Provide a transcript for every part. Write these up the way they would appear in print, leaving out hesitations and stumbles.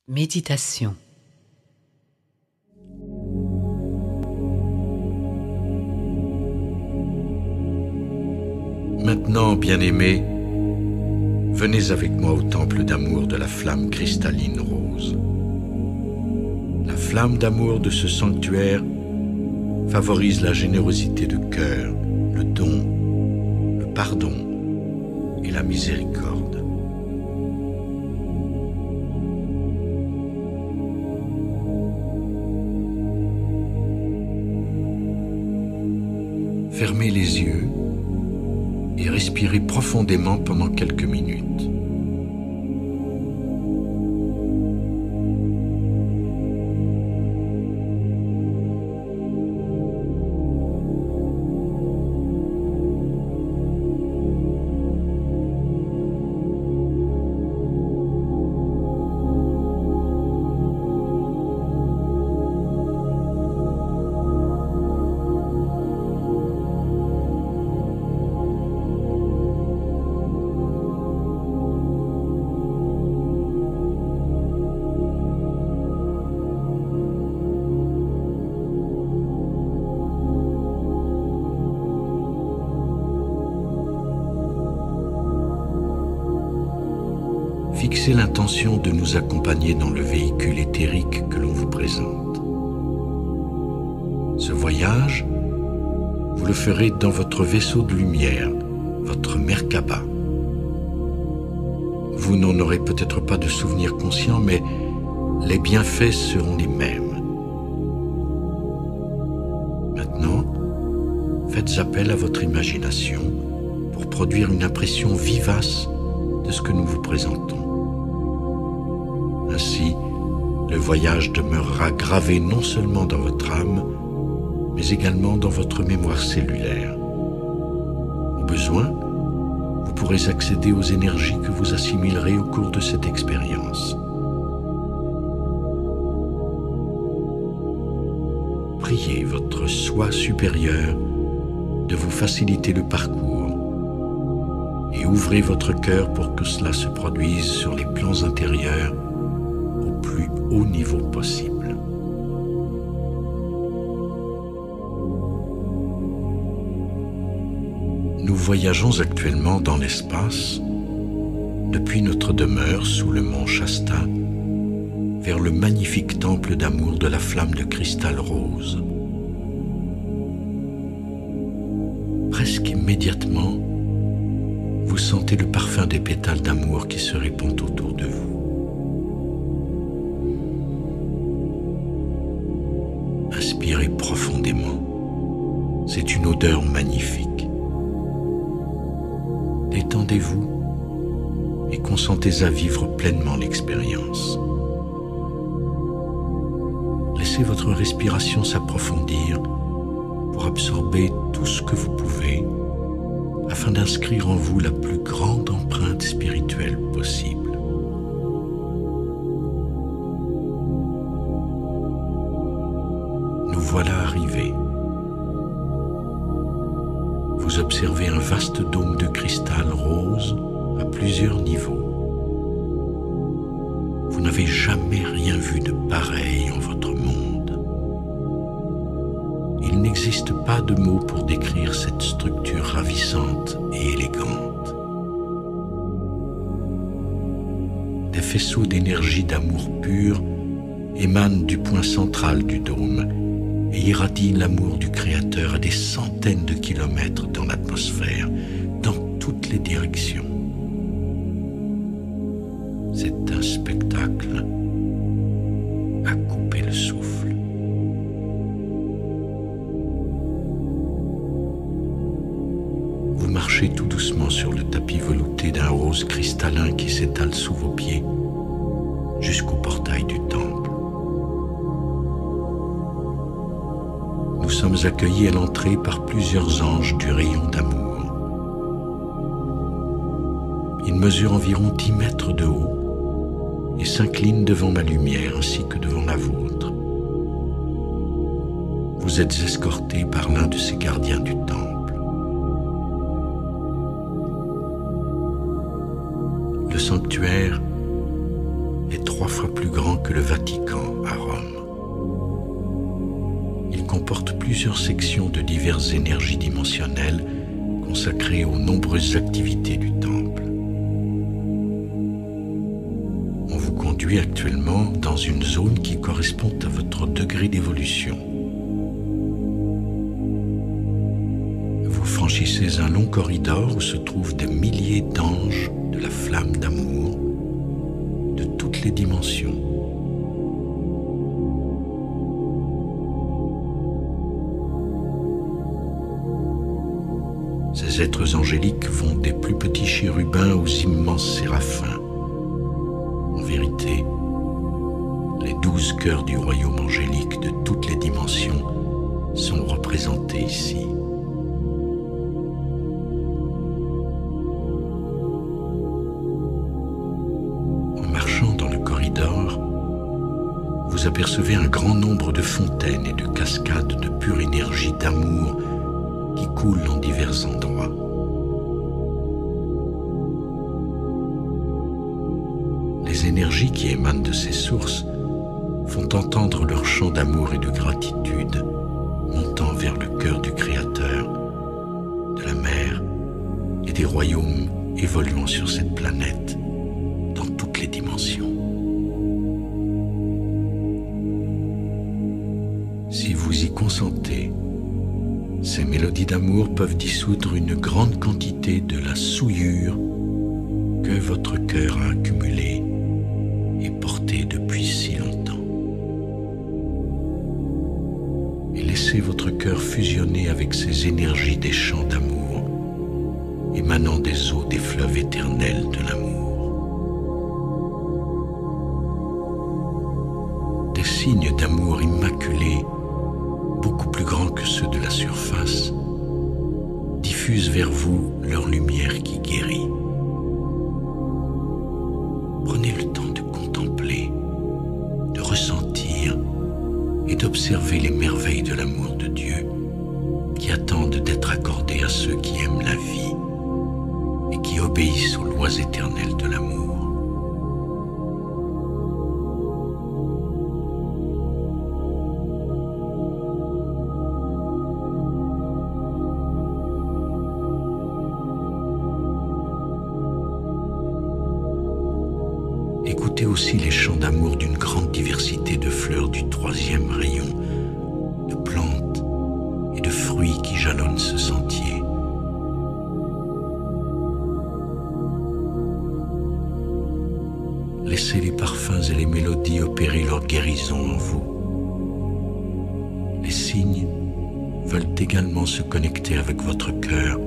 Méditation. Maintenant, bien-aimés, venez avec moi au temple d'amour de la flamme cristalline rose. La flamme d'amour de ce sanctuaire favorise la générosité de cœur, le don, le pardon et la miséricorde. Fermez les yeux et respirez profondément pendant quelques minutes. Fixez l'intention de nous accompagner dans le véhicule éthérique que l'on vous présente. Ce voyage, vous le ferez dans votre vaisseau de lumière, votre Merkaba. Vous n'en aurez peut-être pas de souvenir conscient, mais les bienfaits seront les mêmes. Maintenant, faites appel à votre imagination pour produire une impression vivace de ce que nous vous présentons. Ainsi, le voyage demeurera gravé non seulement dans votre âme, mais également dans votre mémoire cellulaire. Au besoin, vous pourrez accéder aux énergies que vous assimilerez au cours de cette expérience. Priez votre soi supérieur de vous faciliter le parcours et ouvrez votre cœur pour que cela se produise sur les plans intérieurs au plus haut niveau possible. Nous voyageons actuellement dans l'espace depuis notre demeure sous le mont Shasta vers le magnifique temple d'amour de la flamme de cristal rose. Presque immédiatement, vous sentez le parfum des pétales d'amour qui se répand autour de vous. Inspirez profondément. C'est une odeur magnifique. Détendez-vous et consentez à vivre pleinement l'expérience. Laissez votre respiration s'approfondir pour absorber tout ce que vous pouvez afin d'inscrire en vous la plus grande empreinte spirituelle possible. Nous voilà arrivés. Vous observez un vaste dôme de cristal rose à plusieurs niveaux. Vous n'avez jamais rien vu de pareil en votre monde. Il n'existe pas de mots pour décrire cette structure ravissante et élégante. Des faisceaux d'énergie d'amour pur émanent du point central du dôme et irradient l'amour du Créateur à des centaines de kilomètres dans l'atmosphère, dans toutes les directions. C'est un spectacle à couper le souffle. Vous marchez tout doucement sur le tapis velouté d'un rose cristallin qui s'étale sous vos pieds jusqu'au portail du temple. Nous sommes accueillis à l'entrée par plusieurs anges du rayon d'amour. Ils mesurent environ 10 mètres de haut et s'inclinent devant ma lumière ainsi que devant la vôtre. Vous êtes escortés par l'un de ces gardiens du temple. Le sanctuaire est 3 3 fois plus grand que le Vatican à Rome. Il comporte plusieurs sections de diverses énergies dimensionnelles consacrées aux nombreuses activités du temple. On vous conduit actuellement dans une zone qui correspond à votre degré d'évolution. Vous franchissez un long corridor où se trouvent des milliers d'anges de la flamme d'amour de toutes les dimensions. Ces êtres angéliques vont des plus petits chérubins aux immenses séraphins. En vérité, les 12 cœurs du royaume angélique de toutes les dimensions sont représentés ici. En marchant dans le corridor, vous apercevez un grand nombre de fontaines et de cascades de pure énergie d'amour qui coulent en divers endroits. Les énergies qui émanent de ces sources font entendre leur chant d'amour et de gratitude, montant vers le cœur du Créateur, de la mer et des royaumes évoluant sur cette planète dans toutes les dimensions. Si vous y consentez, ces mélodies d'amour peuvent dissoudre une grande quantité de la souillure que votre cœur a accumulée et portée depuis si longtemps. Et laissez votre cœur fusionner avec ces énergies des chants d'amour émanant des eaux des fleuves éternels de l'amour. Des signes d'amour immaculés, beaucoup plus grands que ceux de la surface, diffusent vers vous leur lumière qui guérit. Prenez le temps de contempler, de ressentir et d'observer les merveilles de l'amour de Dieu qui attendent d'être accordées à ceux qui aiment la vie et qui obéissent aux lois éternelles de l'amour. Écoutez aussi les chants d'amour d'une grande diversité de fleurs du 3e rayon, de plantes et de fruits qui jalonnent ce sentier. Laissez les parfums et les mélodies opérer leur guérison en vous. Les signes veulent également se connecter avec votre cœur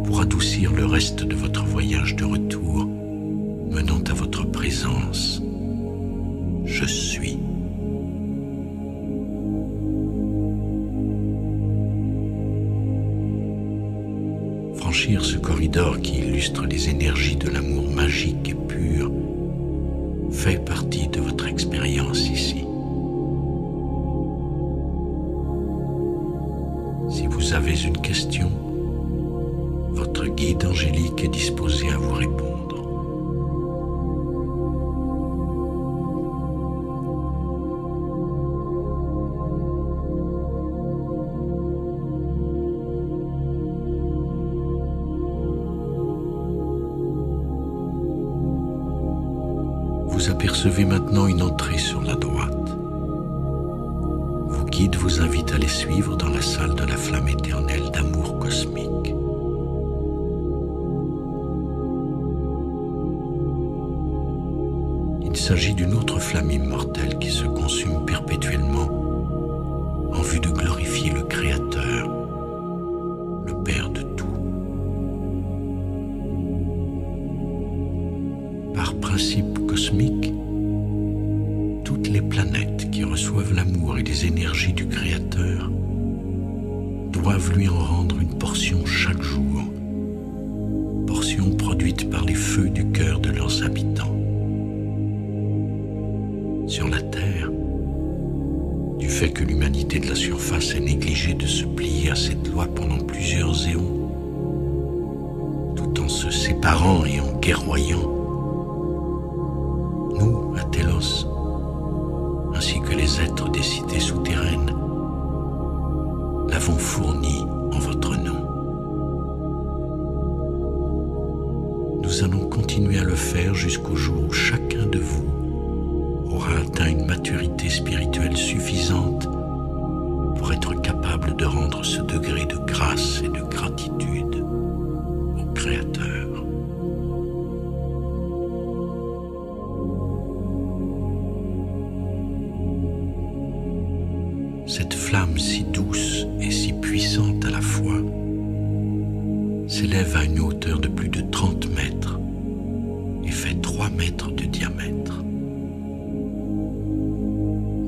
pour adoucir le reste de votre voyage de retour, menant à votre présence. Je suis. Franchir ce corridor qui illustre les énergies de l'amour magique et pur fait partie de votre expérience ici. Si vous avez une question, votre guide angélique est disposé à vous répondre. Vous apercevez maintenant une entrée sur la droite. Vos guides vous invitent à les suivre dans la salle de la flamme éternelle d'amour cosmique. Il s'agit d'une autre flamme immortelle qui se consume perpétuellement en vue de glorifier le Créateur, le Père de tout. Par principe cosmique, toutes les planètes qui reçoivent l'amour et les énergies du Créateur doivent lui en rendre une portion chaque jour, portion produite par les feux du cœur de leurs habitants. Sur la Terre, du fait que l'humanité de la surface a négligé de se plier à cette loi pendant plusieurs éons, tout en se séparant et en guerroyant, nous, à telle faire jusqu'au jour où chacun de vous aura atteint une maturité spirituelle suffisante pour être capable de rendre ce degré de grâce et de gratitude au Créateur. Cette flamme si douce et si puissante à la fois s'élève à une hauteur de plus de 30 mètres et fait 3 mètres de diamètre.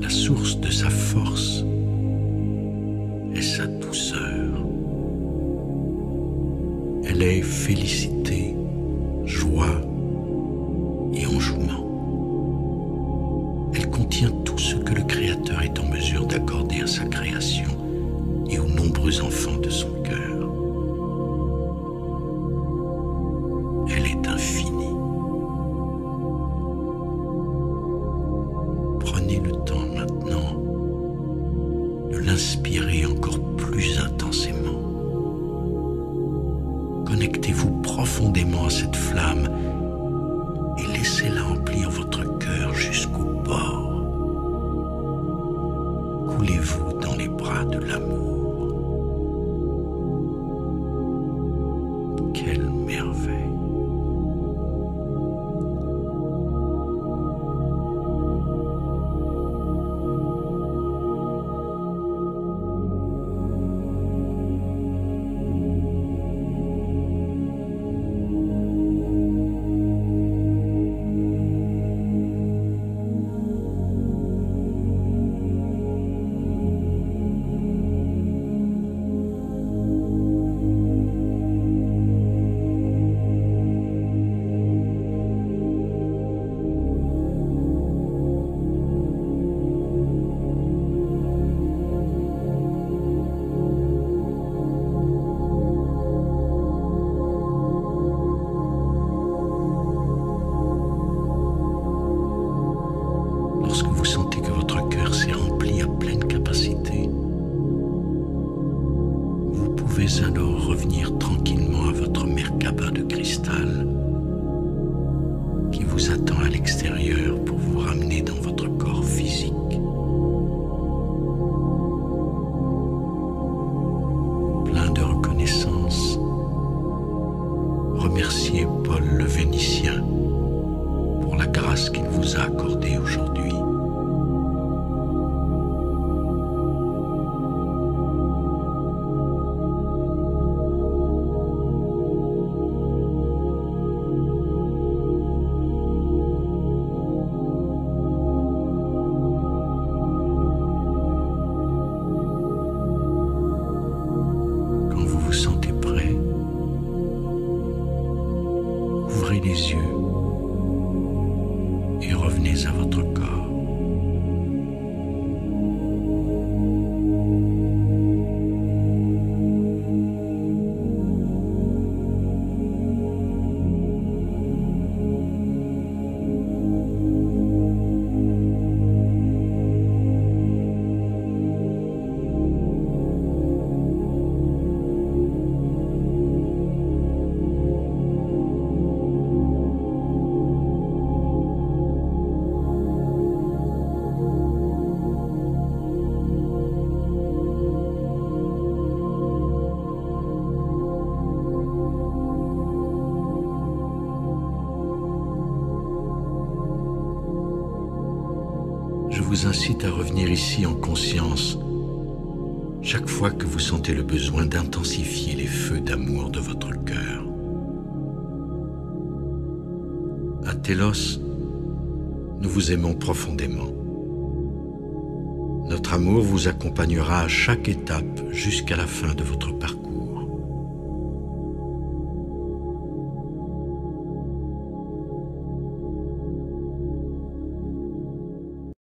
La source de sa force est sa douceur. Elle est félicité, joie et enjouement. Elle contient tout ce que le Créateur est en mesure d'accorder à sa création et aux nombreux enfants de son cœur. Elle est infinie. Prenez le temps maintenant de l'inspirer encore plus intensément. Connectez-vous profondément à cette flamme et laissez-la emplir votre cœur jusqu'au bord. Coulez-vous dans les bras de l'amour. Quelle merveille! Lorsque vous sentez que votre cœur s'est rempli à pleine capacité, vous pouvez alors revenir tranquillement à votre Merkaba de cristal qui vous attend à l'extérieur pour vous ramener dans votre corps physique. Plein de reconnaissance, remerciez Paul le Vénitien pour la grâce qu'il vous a accordée aujourd'hui. Quand vous vous sentez prêt, ouvrez les yeux et revenez à votre corps. Je vous incite à revenir ici en conscience chaque fois que vous sentez le besoin d'intensifier les feux d'amour de votre cœur. À Telos, nous vous aimons profondément. Notre amour vous accompagnera à chaque étape jusqu'à la fin de votre parcours.